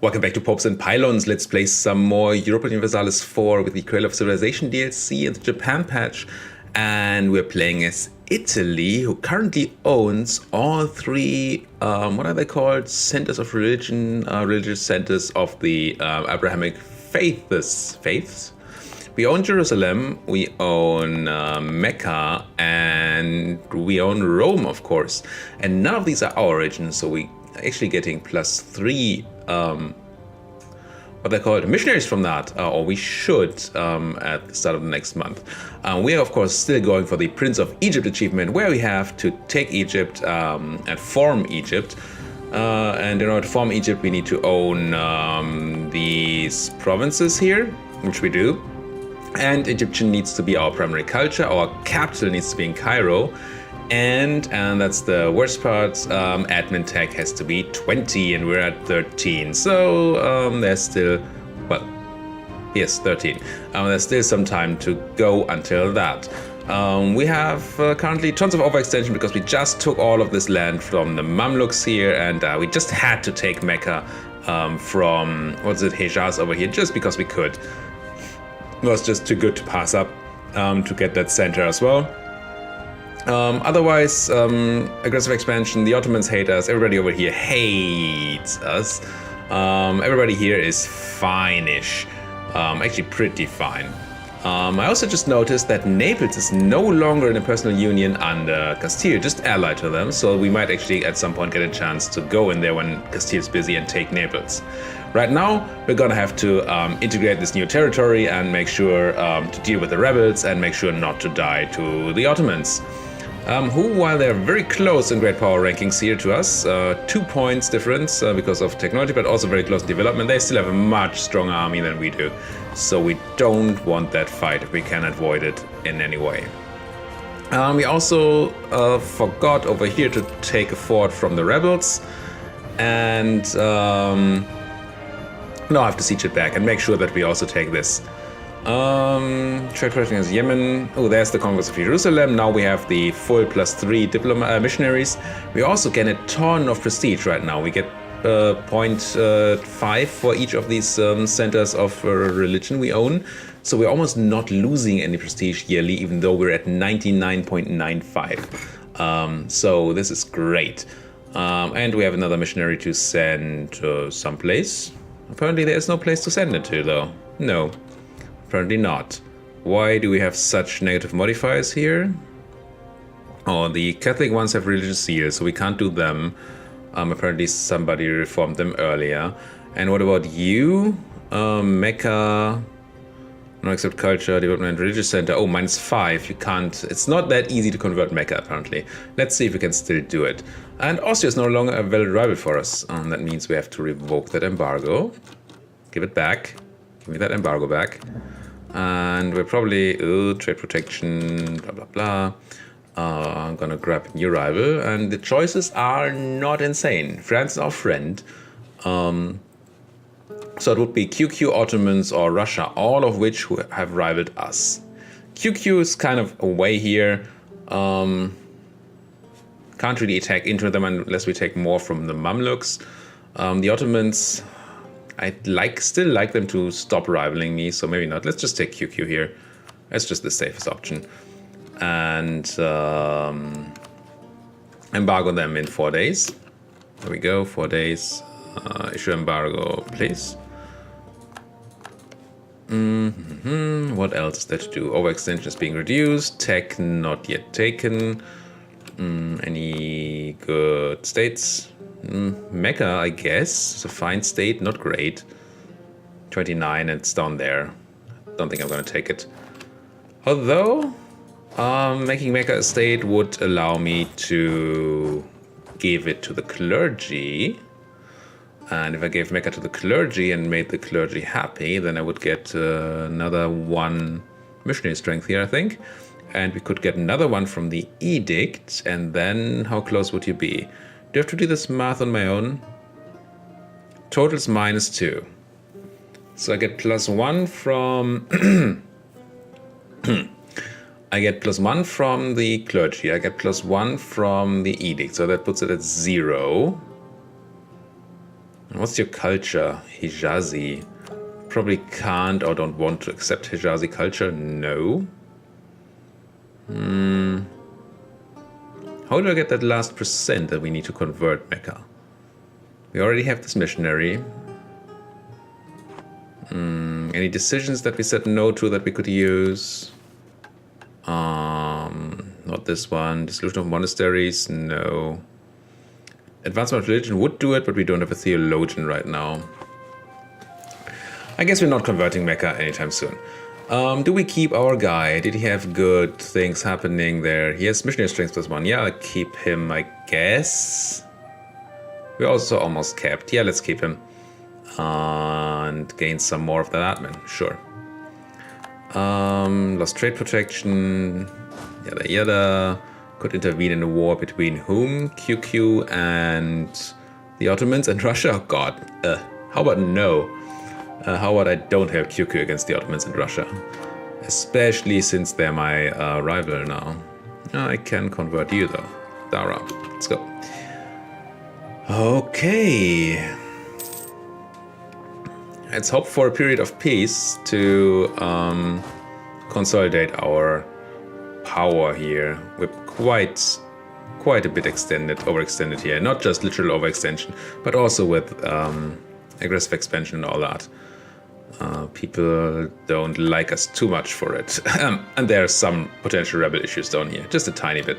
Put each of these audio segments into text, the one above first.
Welcome back to Popes and Pylons. Let's play some more Europa Universalis IV with the Cradle of Civilization DLC and the Japan patch. And we're playing as Italy, who currently owns all three, what are they called? Centers of religion, religious centers of the Abrahamic faiths. We own Jerusalem, we own Mecca, and we own Rome, of course. And none of these are our regions, so we actually getting +3 what they call it, missionaries from that, or we should at the start of the next month. We are of course still going for the Prince of Egypt achievement, where we have to take Egypt and form Egypt. And in order to form Egypt, we need to own these provinces here, which we do. And Egyptian needs to be our primary culture. Our capital needs to be in Cairo. And that's the worst part, admin tech has to be 20 and we're at 13. So there's still, well, yes, 13. There's still some time to go until that. We have currently tons of overextension because we just took all of this land from the Mamluks here, and we just had to take Mecca from, Hejaz over here, just because we could. It was just too good to pass up to get that center as well. Otherwise, aggressive expansion, the Ottomans hate us, everybody over here hates us. Everybody here is fine-ish, actually pretty fine. I also just noticed that Naples is no longer in a personal union under Castile, just allied to them, so we might actually at some point get a chance to go in there when Castile's busy and take Naples. Right now, we're gonna have to integrate this new territory and make sure to deal with the rebels and make sure not to die to the Ottomans. Who, while they're very close in great power rankings here to us, 2 points difference because of technology, but also very close in development, they still have a much stronger army than we do. So we don't want that fight if we can avoid it in any way. We also forgot over here to take a fort from the rebels, and now I have to siege it back and make sure that we also take this. Trade pressing as Yemen. Oh, there's the conquest of Jerusalem. Now we have the full +3 missionaries. We also get a ton of prestige right now. We get 0.5 for each of these centers of religion we own. So we're almost not losing any prestige yearly, even though we're at 99.95. So this is great. And we have another missionary to send someplace. Apparently there is no place to send it to, though. No. Apparently not. Why do we have such negative modifiers here? Oh, the Catholic ones have religious seals, so we can't do them. Apparently somebody reformed them earlier. And what about you? Mecca, no accept culture, development, religious center. Oh, -5. You can't. It's not that easy to convert Mecca, apparently. Let's see if we can still do it. And Austria is no longer a valid rival for us. That means we have to revoke that embargo. Give it back. Give me that embargo back. And we're probably, trade protection, blah, blah, blah. I'm gonna grab a new rival, and the choices are not insane. France is our friend. So it would be QQ, Ottomans, or Russia, all of which who have rivaled us. QQ is kind of away here. Can't really attack into them unless we take more from the Mamluks. The Ottomans, I'd still like them to stop rivaling me, so maybe not. Let's just take QQ here. That's just the safest option. And embargo them in 4 days. There we go, 4 days. Issue embargo, please. What else is there to do? Overextension is being reduced. Tech not yet taken. Any good states? Mecca, I guess. It's a fine state, not great. 29, and it's down there. Don't think I'm gonna take it. Although, making Mecca a state would allow me to give it to the clergy. And if I gave Mecca to the clergy and made the clergy happy, then I would get another 1 missionary strength here, I think. And we could get another one from the edict, and then how close would you be? Do I have to do this math on my own? Total's -2. So I get +1 from... I get +1 from the clergy. I get +1 from the edict. So that puts it at 0. What's your culture? Hijazi. Probably can't or don't want to accept Hijazi culture. No. How do I get that last percent that we need to convert Mecca? We already have this missionary. Any decisions that we said no to that we could use? Not this one. Dissolution of monasteries? No. Advancement of religion would do it, but we don't have a theologian right now. I guess we're not converting Mecca anytime soon. Do we keep our guy? Did he have good things happening there? He has missionary strength +1. Yeah, I'll keep him, I guess. We're also almost capped. Yeah, let's keep him. And gain some more of that admin. Sure. Lost trade protection. Yada yada. Could intervene in a war between whom? QQ and the Ottomans and Russia? Oh god. How about no? How about I don't have QQ against the Ottomans and Russia? Especially since they're my rival now. I can convert you though. Dara. Let's go. Okay. Let's hope for a period of peace to consolidate our power here. We're quite a bit overextended here. Not just literal overextension, but also with aggressive expansion and all that. People don't like us too much for it. And there are some potential rebel issues down here. Just a tiny bit.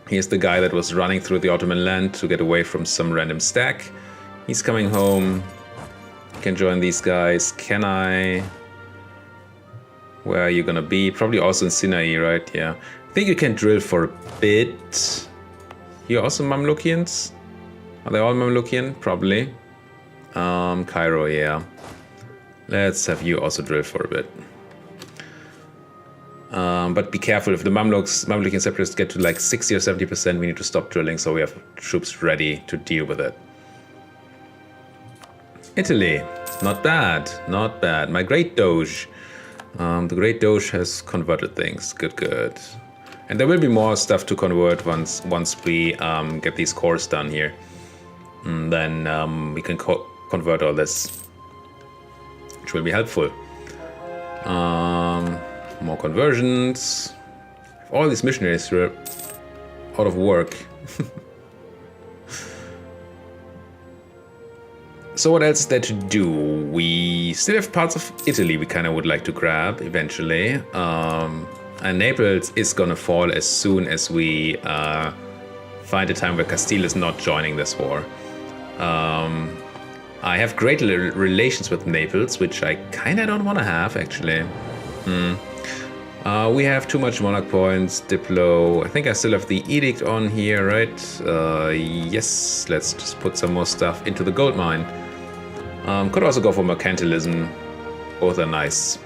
Here's the guy that was running through the Ottoman land to get away from some random stack. He's coming home. Can join these guys. Can I? Where are you gonna be? Probably also in Sinai, right? Yeah. I think you can drill for a bit. You're also Mamlukians? Are they all Mamlukian? Probably. Cairo, yeah. Let's have you also drill for a bit. But be careful, if the Mamlukian separatists get to like 60 or 70%, we need to stop drilling so we have troops ready to deal with it. Italy, not bad, not bad. My Great Doge. The Great Doge has converted things, good. And there will be more stuff to convert once we get these cores done here. And then we can convert all this, which will be helpful. More conversions. All these missionaries were out of work. So what else is there to do? We still have parts of Italy we kind of would like to grab eventually. And Naples is gonna fall as soon as we find a time where Castile is not joining this war. I have great relations with Naples, which I kind of don't want to have actually. We have too much monarch points, Diplo. I think I still have the edict on here, right? Yes, let's just put some more stuff into the gold mine. Could also go for mercantilism. Both are nice.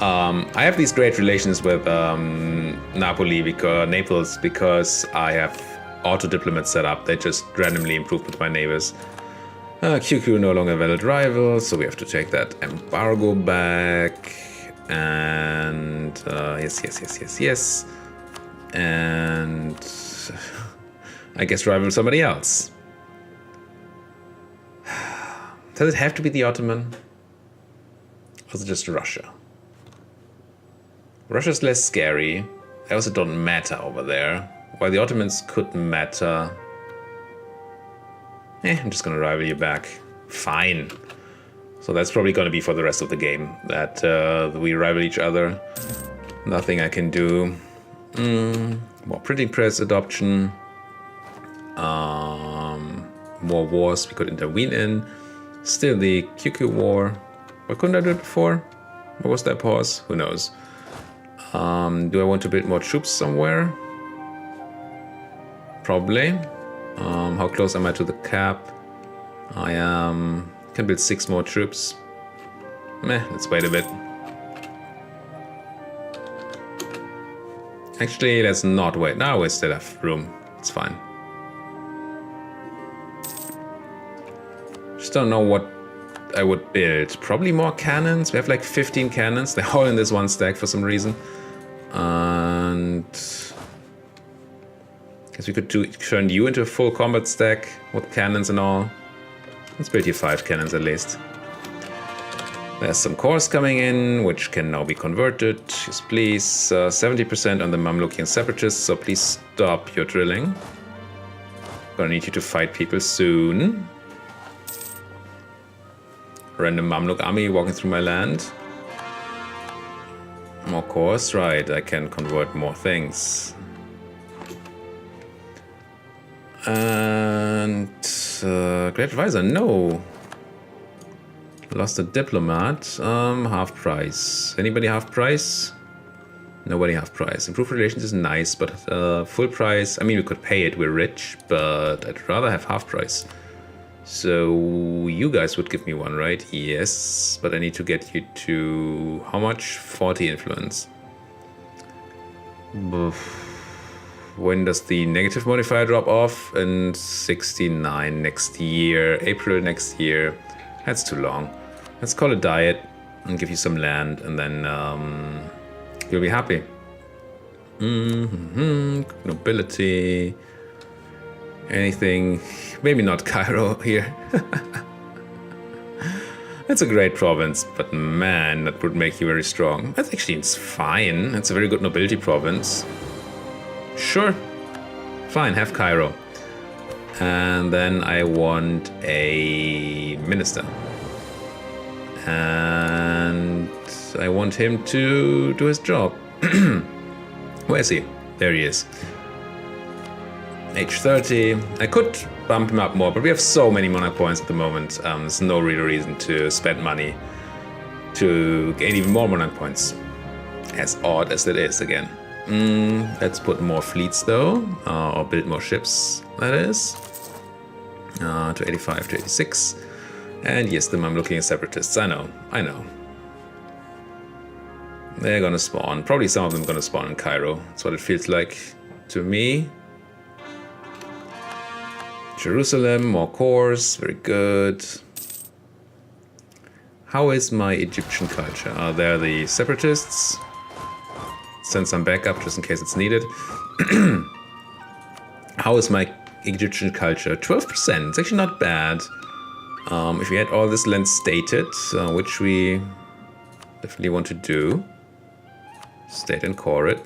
I have these great relations with Naples because I have auto diplomat set up. They just randomly improve with my neighbors. QQ no longer valid rival, so we have to take that embargo back. And yes. And I guess rival somebody else. Does it have to be the Ottoman? Or is it just Russia? Russia's less scary. They also don't matter over there. While the Ottomans could matter. I'm just gonna rival you back. Fine. So that's probably gonna be for the rest of the game. That we rival each other. Nothing I can do. More printing press adoption. More wars we could intervene in. Still the QQ war. Why couldn't I do it before? What was that pause? Who knows? Do I want to build more troops somewhere? Probably. How close am I to the cap? I can build 6 more troops. Let's wait a bit. Actually, let's not wait. Now we still have room. It's fine. Just don't know what I would build. Probably more cannons. We have like 15 cannons. They're all in this one stack for some reason. And Guess we could turn you into a full combat stack with cannons and all. Let's build you 5 cannons at least. There's some cores coming in, which can now be converted. Yes, please. 70% on the Mamlukian separatists, so please stop your drilling. Gonna need you to fight people soon. Random Mamluk army walking through my land. More cores, right, I can convert more things. And Great Advisor, no. Lost a diplomat, half price. Anybody half price? Nobody half price. Improved relations is nice, but full price, I mean we could pay it, we're rich, but I'd rather have half price. So you guys would give me one, right? Yes, but I need to get you to how much? 40 influence. When does the negative modifier drop off? In 69 next year, April next year. That's too long. Let's call it diet and give you some land, and then you'll be happy. Nobility. Anything. Maybe not Cairo here. That's a great province, but man, that would make you very strong. That's actually, it's fine. It's a very good nobility province. Sure. Fine, have Cairo. And then I want a minister. And I want him to do his job. Where is he? There he is. Age 30. I could bump him up more, but we have so many monarch points at the moment. There's no real reason to spend money to gain even more monarch points. As odd as it is, again. Let's put more fleets though, or build more ships, that is. To 85 to 86. And yes, the Mamlukian separatists, I know. They're gonna spawn. Probably some of them are gonna spawn in Cairo. That's what it feels like to me. Jerusalem, more cores, very good. How is my Egyptian culture? Are there the separatists? Send some backup just in case it's needed. How is my Egyptian culture? 12%, it's actually not bad. If we had all this land stated, which we definitely want to do. State and core it.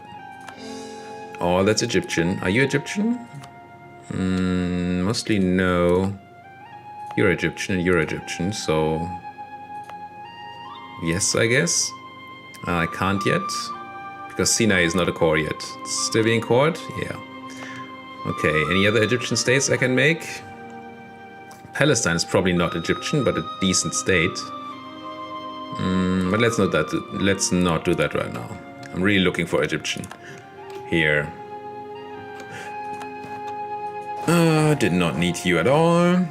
Oh, that's Egyptian. Are you Egyptian? Mostly no. You're Egyptian and you're Egyptian, so... yes, I guess. I can't yet. Because Sinai is not a core yet. It's still being cored? Yeah. Okay, any other Egyptian states I can make? Palestine is probably not Egyptian, but a decent state. But let's not do that right now. I'm really looking for Egyptian here. Did not need you at all.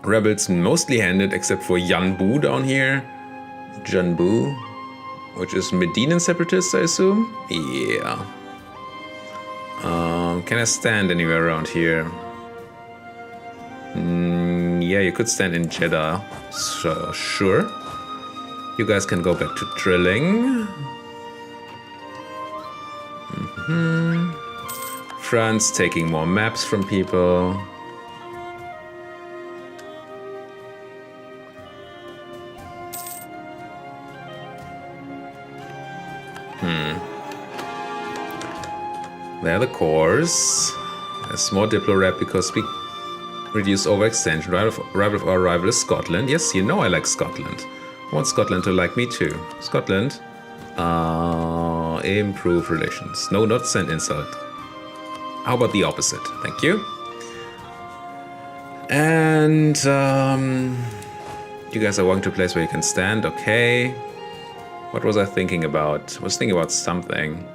Rebels mostly handed except for Yanbu down here. Janbu, which is Medinan separatists, I assume? Yeah. Can I stand anywhere around here? Yeah, you could stand in Jeddah. So, sure. You guys can go back to drilling. France taking more maps from people. There are the cores. There's more Diplo rep because we reduce overextension. Rival of our rival is Scotland. Yes, you know I like Scotland. I want Scotland to like me too. Scotland. Improve relations. No, not send insult. How about the opposite? Thank you. And you guys are walking to a place where you can stand. Okay. What was I thinking about? I was thinking about something.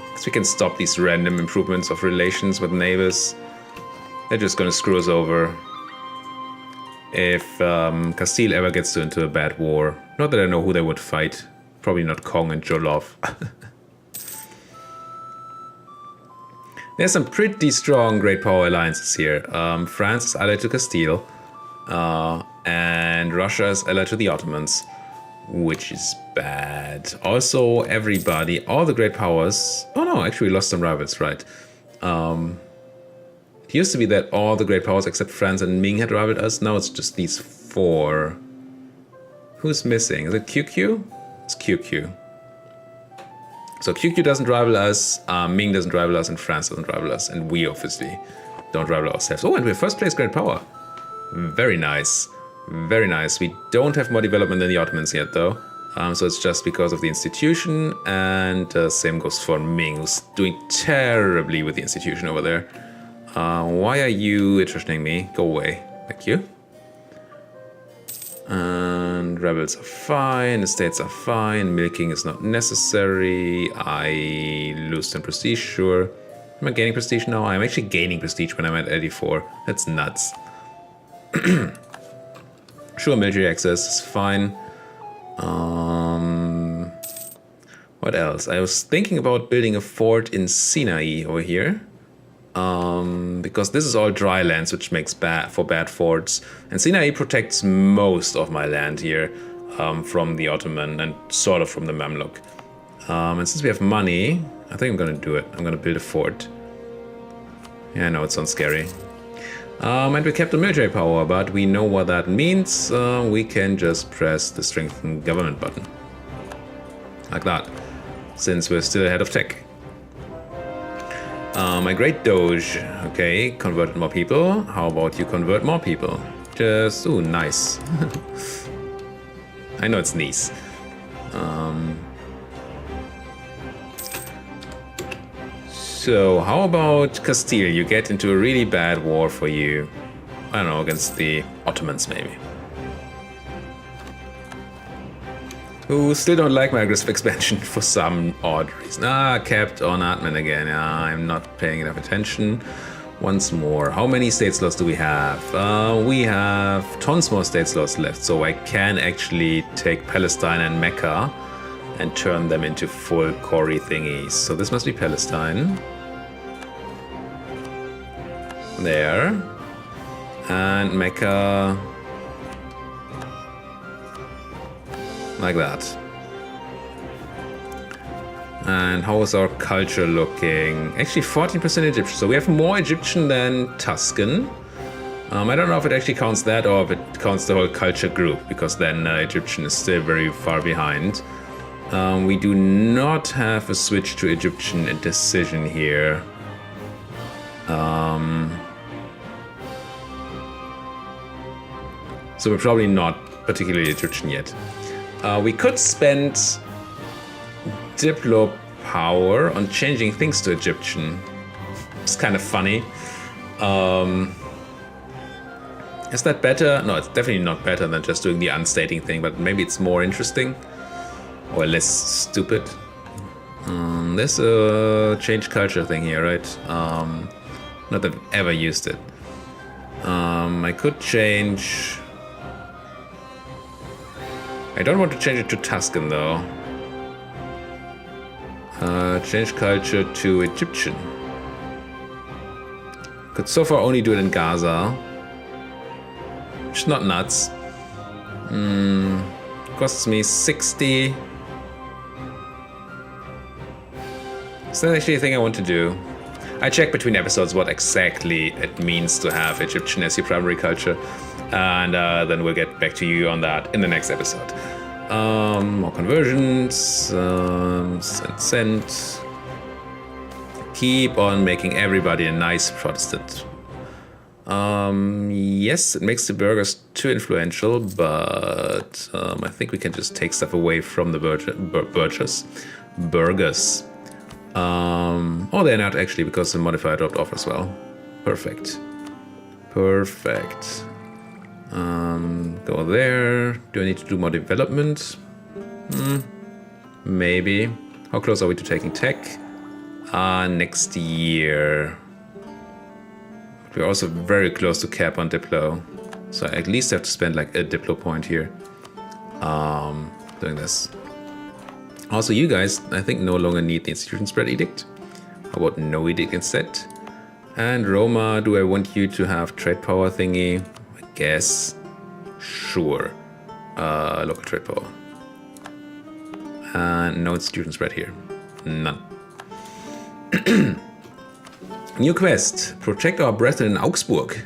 Because we can stop these random improvements of relations with neighbors. They're just gonna screw us over. If Castile ever gets into a bad war. Not that I know who they would fight. Probably not Kong and Jolov. There's some pretty strong great power alliances here. France is allied to Castile. And Russia is allied to the Ottomans. which is bad. Also, everybody, all the great powers. Oh no, actually, we lost some rivals, right? It used to be that all the great powers except France and Ming had rivaled us. Now it's just these 4. Who's missing? Is it QQ? It's QQ. So QQ doesn't rival us, Ming doesn't rival us, and France doesn't rival us, and we obviously don't rival ourselves. Oh, and we're first place great power. Very nice. Very nice. We don't have more development than the Ottomans yet, though. So it's just because of the institution, and same goes for Ming, who's doing terribly with the institution over there. Why are you attritioning me? Go away. Thank you. And rebels are fine, estates are fine, milking is not necessary. I lose some prestige, sure. Am I gaining prestige now? I'm actually gaining prestige when I'm at 84. That's nuts. Sure, military access is fine. What else? I was thinking about building a fort in Sinai over here. Because this is all dry lands, which makes bad forts. And Sinai protects most of my land here from the Ottoman and sort of from the Mamluk. And since we have money, I think I'm going to do it. I'm going to build a fort. Yeah, I know it sounds scary. And we kept the military power, but we know what that means. We can just press the strengthen government button. Like that. Since we're still ahead of tech. My great Doge, okay, converted more people. How about you convert more people? Just, ooh, nice. I know it's nice. So, how about Castile? You get into a really bad war for you. I don't know, against the Ottomans, maybe. Who still don't like my aggressive expansion for some odd reason. Kept on admin again. I'm not paying enough attention. Once more. How many state slots do we have? We have tons more state slots left, so I can actually take Palestine and Mecca and turn them into full Cori thingies. So this must be Palestine. There. And Mecca. Like that. And how is our culture looking? Actually 14% Egyptian, so we have more Egyptian than Tuscan. I don't know if it actually counts that or if it counts the whole culture group, because then Egyptian is still very far behind. We do not have a switch to Egyptian decision here. So we're probably not particularly Egyptian yet. We could spend Diplo power on changing things to Egyptian. It's kind of funny. Is that better? No, it's definitely not better than just doing the unstating thing, but maybe it's more interesting or less stupid. There's a change culture thing here, right? Not that I've ever used it. I could change... I don't want to change it to Tuscan though. Change culture to Egyptian. Could so far only do it in Gaza. Which is not nuts. Costs me 60. Is that actually a thing I want to do? I check between episodes what exactly it means to have Egyptian as your primary culture. And then we'll get back to you on that in the next episode. More conversions, send. Keep on making everybody a nice Protestant. Yes, it makes the burghers too influential, but I think we can just take stuff away from the burghers. Oh, they're not actually, because the modifier dropped off as well. Perfect. Go there. Do I need to do more development? Maybe. How close are we to taking tech? Next year. We're also very close to cap on Diplo. So I at least have to spend like a Diplo point here. Doing this. Also, you guys, I think, no longer need the institution spread edict. How about no edict instead? And Roma, do I want you to have trade power thingy? I guess. Sure. Local trade power. No students right here. None. New quest. Protect our brethren in Augsburg.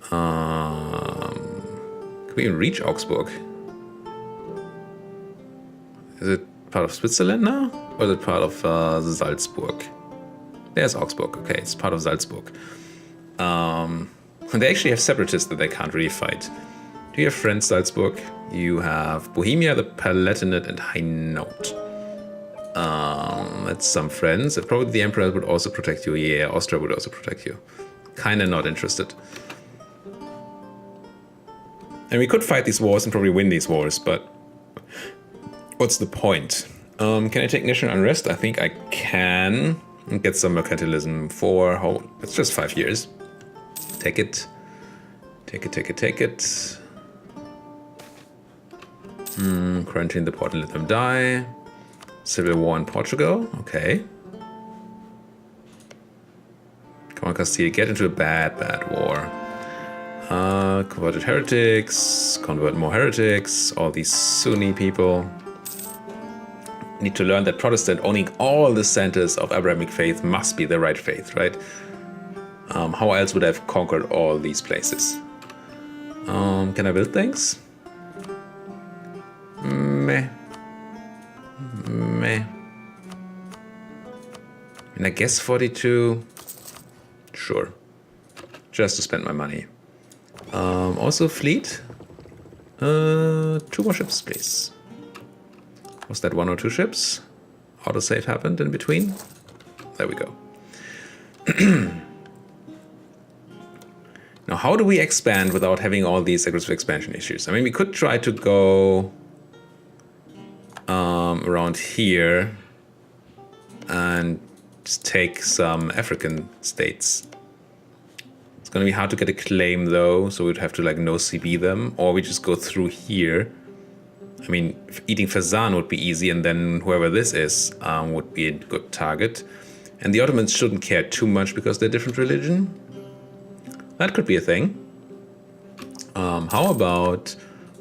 Can we even reach Augsburg? Is it part of Switzerland now? Or is it part of Salzburg? There's Augsburg. Okay, it's part of Salzburg. They actually have separatists that they can't really fight. Do you have friends, Salzburg? You have Bohemia, the Palatinate, and Hainaut. That's some friends. Probably the Emperor would also protect you. Yeah, Austria would also protect you. Kinda not interested. And we could fight these wars and probably win these wars, but what's the point? Can I take national unrest? I think I can. And get some mercantilism for, it's just 5 years. Take it. Take it, take it, take it. Quarantine the port and let them die. Civil war in Portugal. Okay. Come on, Castile, get into a bad, bad war. Converted heretics, convert more heretics, all these Sunni people. Need to learn that Protestant owning all the centers of Abrahamic faith must be the right faith, right? How else would I have conquered all these places? Can I build things? Meh. Meh. And I guess 42. Sure. Just to spend my money. Also fleet. 2 more ships, please. Was that 1 or 2 ships? Autosave happened in between. There we go. Now, how do we expand without having all these aggressive expansion issues? I mean, we could try to go around here and just take some African states. It's going to be hard to get a claim, though, so we'd have to, like, no-CB them, or we just go through here. I mean, eating Fezzan would be easy, and then whoever this is would be a good target. And the Ottomans shouldn't care too much because they're different religion. That could be a thing. How about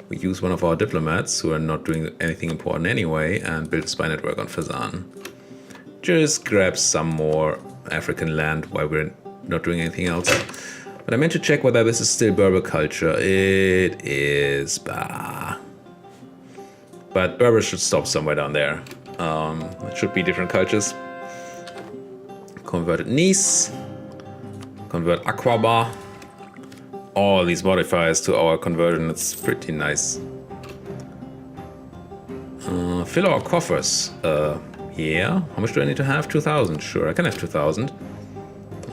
we use one of our diplomats, who are not doing anything important anyway, and build a spy network on Fezzan. Just grab some more African land while we're not doing anything else. But I meant to check whether this is still Berber culture. It is. Bah. But Berber should stop somewhere down there. It should be different cultures. Converted Nice. Convert Aqaba. All these modifiers to our conversion. It's pretty nice. Fill our coffers. Yeah. How much do I need to have? 2,000. Sure, I can have 2,000.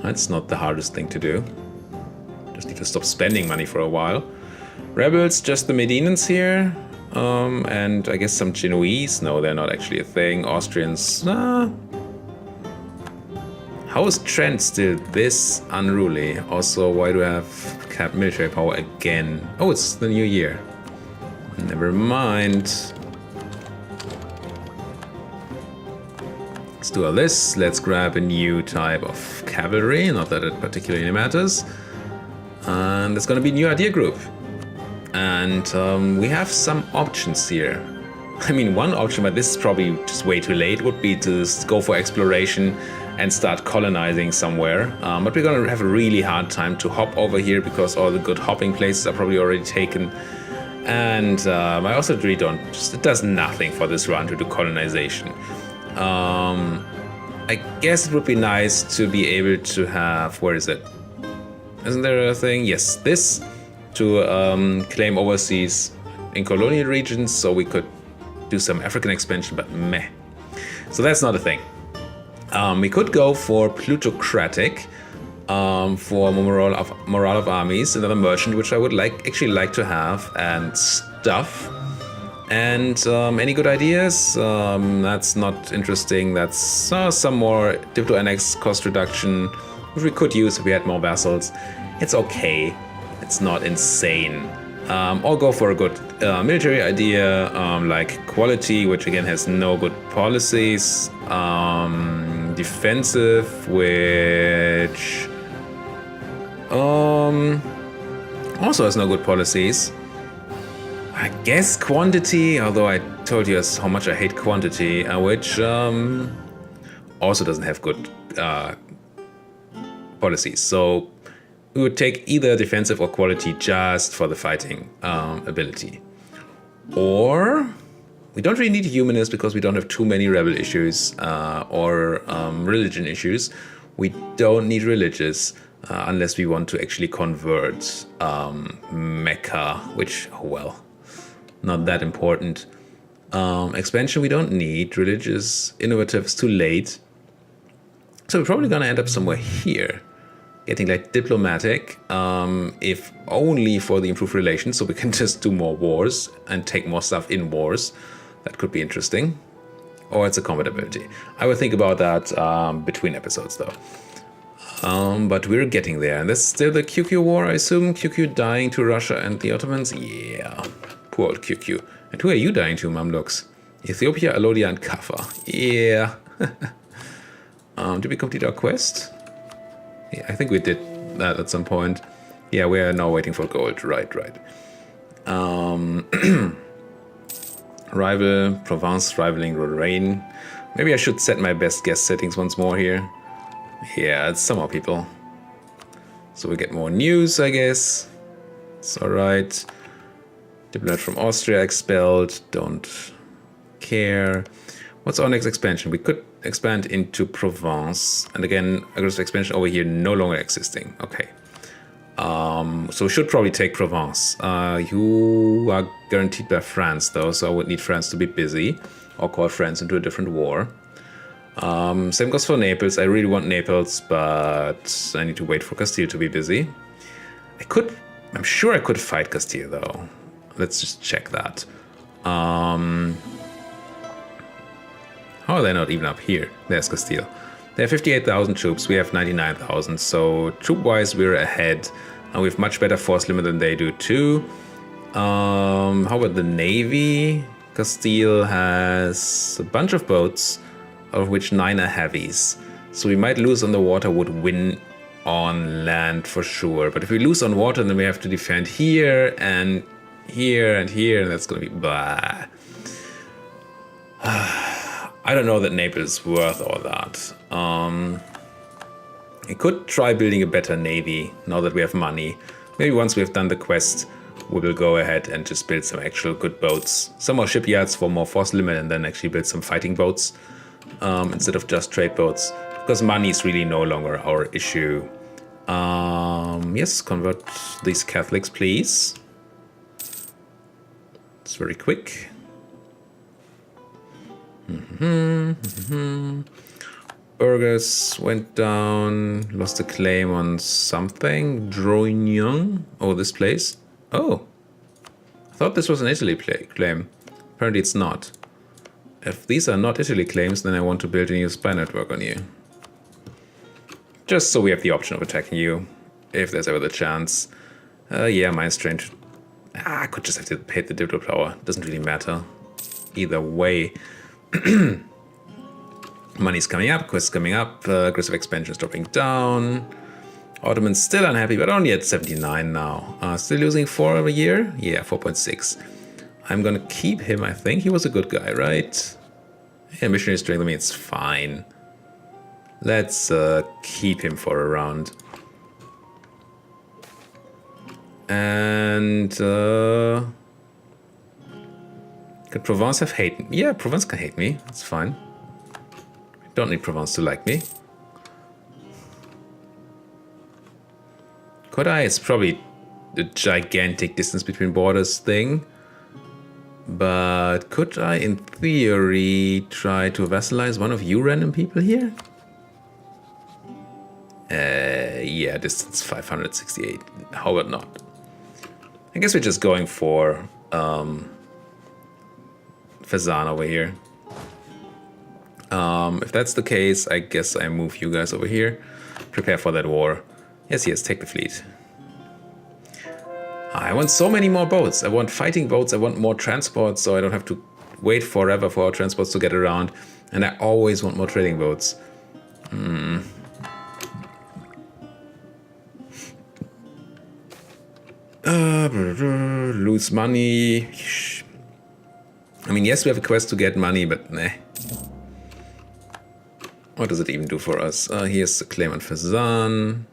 That's not the hardest thing to do. Just need to stop spending money for a while. Rebels, just the Medinans here. And I guess some Genoese. No, they're not actually a thing. Austrians. How is Trent still this unruly? Also, why do I have cap military power again? Oh, it's the new year. Never mind. Let's do all this. Let's grab a new type of cavalry. Not that it particularly matters. And it's going to be a new idea group. And we have some options here. I mean, one option, but this is probably just way too late, would be to go for exploration and start colonizing somewhere. But we're going to have a really hard time to hop over here because all the good hopping places are probably already taken. And I also really don't, it does nothing for this run to do colonization. I guess it would be nice to be able to have, where is it? Isn't there a thing? Yes, this, to claim overseas in colonial regions, so we could do some African expansion, but meh. So that's not a thing. We could go for plutocratic, for morale of armies, another merchant, which I would actually like to have, and stuff. And any good ideas? That's not interesting. That's some more diplo annex cost reduction, which we could use if we had more vassals. It's okay. It's not insane. Or go for a good military idea, like quality, which again has no good policies. Defensive, which also has no good policies. I guess quantity, although I told you how much I hate quantity, which also doesn't have good policies. So we would take either defensive or quality just for the fighting ability. Or we don't really need humanist because we don't have too many rebel issues or religion issues. We don't need religious unless we want to actually convert Mecca, which, oh well, not that important. Expansion we don't need. Religious, innovative is too late. So we're probably gonna end up somewhere here. Getting like diplomatic, if only for the improved relations, so we can just do more wars and take more stuff in wars. That could be interesting. Or it's a combat ability. I will think about that between episodes though. But we're getting there. And that's still the QQ war, I assume. QQ dying to Russia and the Ottomans? Yeah. Poor old QQ. And who are you dying to, Mamluks? Ethiopia, Alodia, and Kaffa. Yeah. Did we complete our quest? Yeah, I think we did that at some point. Yeah, we are now waiting for gold. Right. Rival, Provence, rivaling Lorraine. Maybe I should set my best guess settings once more here. Yeah, it's some more people. So we get more news, I guess. It's alright. Diplomat from Austria expelled. Don't care. What's our next expansion? We could expand into Provence. And again, aggressive expansion over here no longer existing. Okay. So we should probably take Provence. You are guaranteed by France though, so I would need France to be busy. Or call France into a different war. Same goes for Naples. I really want Naples, but I need to wait for Castile to be busy. I'm sure I could fight Castile though. Let's just check that. How are they not even up here? There's Castile. They have 58,000 troops. We have 99,000. So troop-wise, we're ahead. And we have much better force limit than they do too. How about the Navy? Castile has a bunch of boats, of which 9 are heavies. So we might lose on the water, would win on land for sure. But if we lose on water, then we have to defend here and here and here, and that's going to be blah. I don't know that Naples is worth all that. I could try building a better navy now that we have money. Maybe once we've done the quest, we will go ahead and just build some actual good boats. Some more shipyards for more force limit, and then actually build some fighting boats instead of just trade boats. Because money is really no longer our issue. Yes, convert these Catholics, please. It's very quick. Burgers went down, lost a claim on something. Droignan. Oh, this place. Oh, I thought this was an Italy claim. Apparently it's not. If these are not Italy claims, then I want to build a new spy network on you. Just so we have the option of attacking you, if there's ever the chance. Yeah, my strength. I could just have to pay the Diplo power. Doesn't really matter. Either way. Money's coming up, quests coming up, aggressive expansion is dropping down. Ottomans still unhappy, but only at 79 now. Still losing 4 a year? Yeah, 4.6. I'm gonna keep him, I think. He was a good guy, right? Yeah, missionary strength, I mean, it's fine. Let's keep him for a round. And could Provence have hate me? Yeah, Provence can hate me. That's fine. Don't need Provence to like me. Could I? It's probably a gigantic distance between borders thing. But could I, in theory, try to vassalize one of you random people here? Yeah, distance 568. How about not? I guess we're just going for Fazan over here. If that's the case, I guess I move you guys over here. Prepare for that war. Yes, take the fleet. I want so many more boats. I want fighting boats. I want more transports, so I don't have to wait forever for our transports to get around. And I always want more trading boats. Lose money. I mean, yes, we have a quest to get money, but nah. What does it even do for us? Here's the claim on Fazan.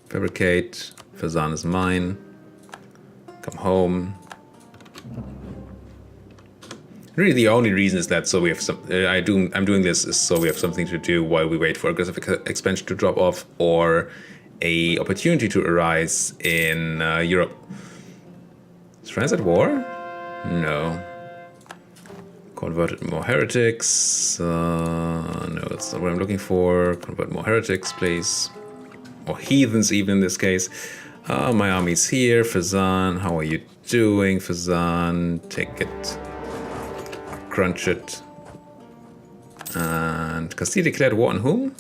Fabricate. Fazan is mine. Come home. Really, the only reason is that so we have some. I'm doing this is so we have something to do while we wait for aggressive expansion to drop off or a opportunity to arise in Europe. Is France at war? No. Converted more heretics. No, that's not what I'm looking for. Convert more heretics, please. Or heathens, even in this case. My army's here. Fazan, how are you doing, Fazan? Take it. Crunch it. And Castile declared war on whom?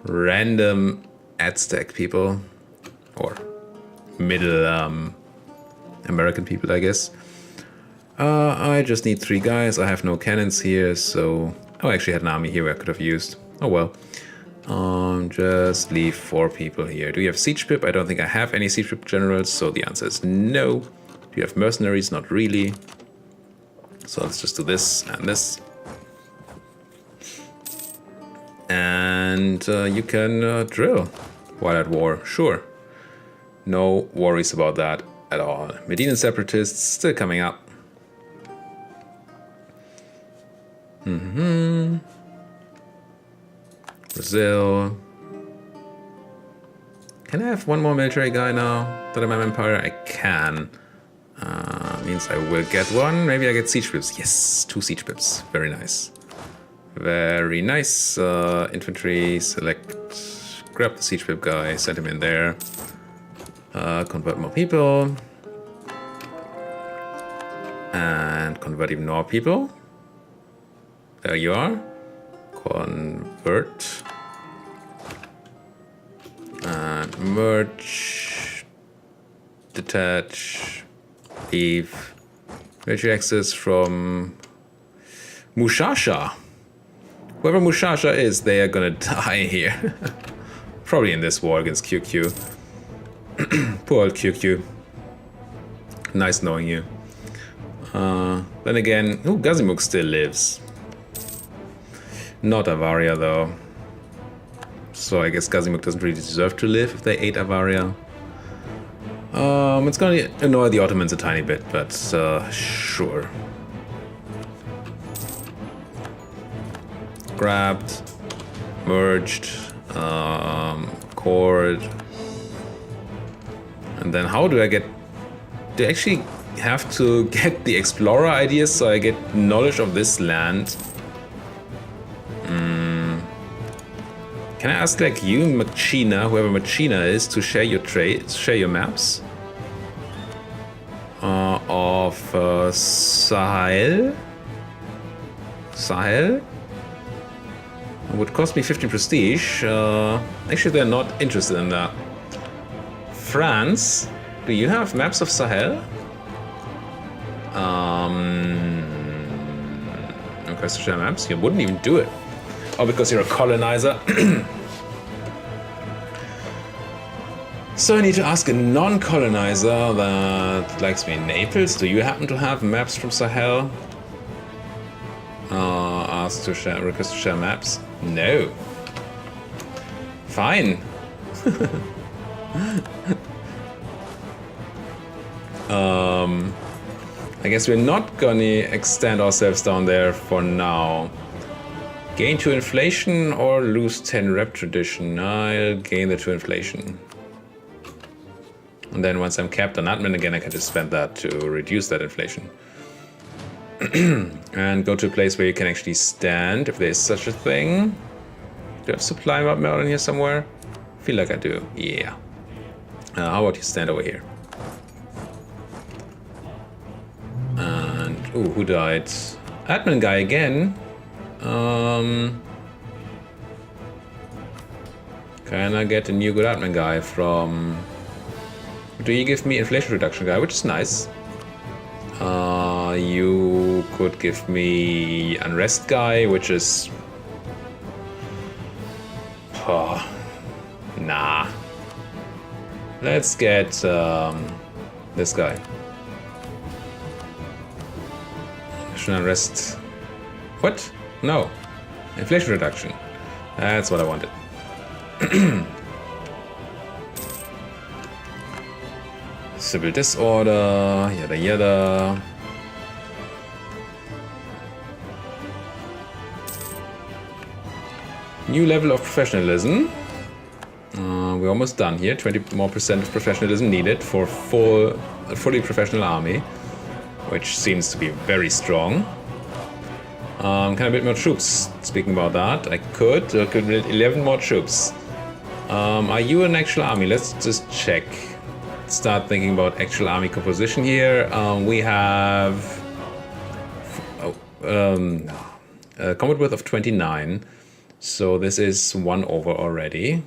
Random Aztec people. Or middle American people, I guess. I just need 3 guys. I have no cannons here, so... Oh, I actually had an army here I could have used. Oh well. Just leave 4 people here. Do you have siege pip? I don't think I have any siege pip generals, so the answer is no. Do you have mercenaries? Not really. So let's just do this and this. And you can drill while at war. Sure. No worries about that at all. Medinan separatists still coming up. Brazil. Can I have one more military guy now that I'm an empire? I can. Means I will get one. Maybe I get siege pips. Yes, 2 siege pips. Very nice. Very nice. Infantry, select. Grab the siege pip guy, send him in there. Convert more people. And convert even more people. There you are. Convert. And merge. Detach. Leave. Military access from Mushasha. Whoever Mushasha is, they are gonna die here. Probably in this war against QQ. Poor old QQ. Nice knowing you. Then again, Gazimuk still lives. Not Avaria though. So I guess Gazimuk doesn't really deserve to live if they ate Avaria. It's gonna annoy the Ottomans a tiny bit, but sure. Grabbed, merged, chord. And then how do I get... Do I actually have to get the explorer ideas so I get knowledge of this land? Can I ask like you, Machina, whoever Machina is, to share your trades, share your maps? Of Sahel? Sahel? It would cost me 15 prestige. Actually, they're not interested in that. France, do you have maps of Sahel? Request to share maps? You wouldn't even do it. Oh, because you're a colonizer. So I need to ask a non-colonizer that likes me in Naples. Do you happen to have maps from Sahel? Ask to share, request to share maps? No. Fine. I guess we're not gonna extend ourselves down there for now. Gain 2 inflation or lose 10 rep tradition? I'll gain the 2 inflation. And then once I'm capped on admin again, I can just spend that to reduce that inflation. And go to a place where you can actually stand, if there's such a thing. Do I have supply mail in here somewhere? I feel like I do, yeah. How about you stand over here? And, ooh, who died? Admin guy again. Can I get a new good admin guy from... Do you give me inflation reduction guy, which is nice. You could give me unrest guy, which is... nah. Let's get this guy. National unrest. What? No. Inflation reduction. That's what I wanted. Civil disorder, yada yada. New level of professionalism. We're almost done here. 20% more of professionalism needed for a fully professional army, which seems to be very strong. Can I build more troops? Speaking about that, I could build 11 more troops. Are you an actual army? Let's just check. Start thinking about actual army composition here. We have combat width of 29, so this is 1 over already.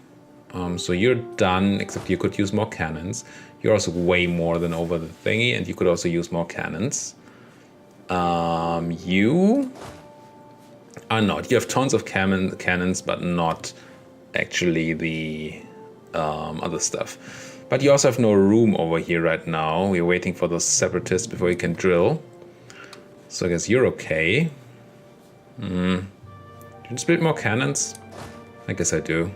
So you're done, except you could use more cannons. You're also way more than over the thingy, and you could also use more cannons. You are not. You have tons of cannons, but not actually the other stuff. But you also have no room over here right now. We're waiting for those separatists before you can drill. So I guess you're okay. Just build more cannons? I guess I do.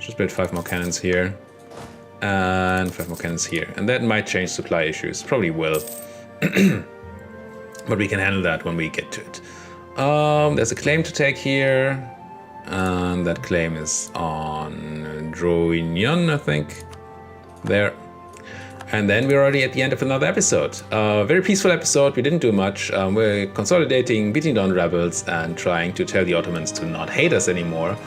Just build 5 more cannons here. And 5 more cannons here. And that might change supply issues. Probably will. But we can handle that when we get to it. There's a claim to take here. And that claim is on Droignan, I think. There. And then we're already at the end of another episode. Very peaceful episode. We didn't do much. We're consolidating, beating down rebels, and trying to tell the Ottomans to not hate us anymore.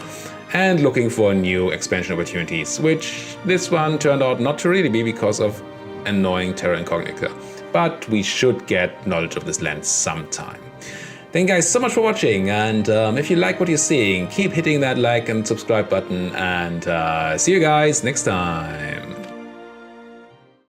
And looking for new expansion opportunities, which this one turned out not to really be because of annoying Terra Incognita. But we should get knowledge of this land sometime. Thank you guys so much for watching, and if you like what you're seeing, keep hitting that like and subscribe button, and see you guys next time.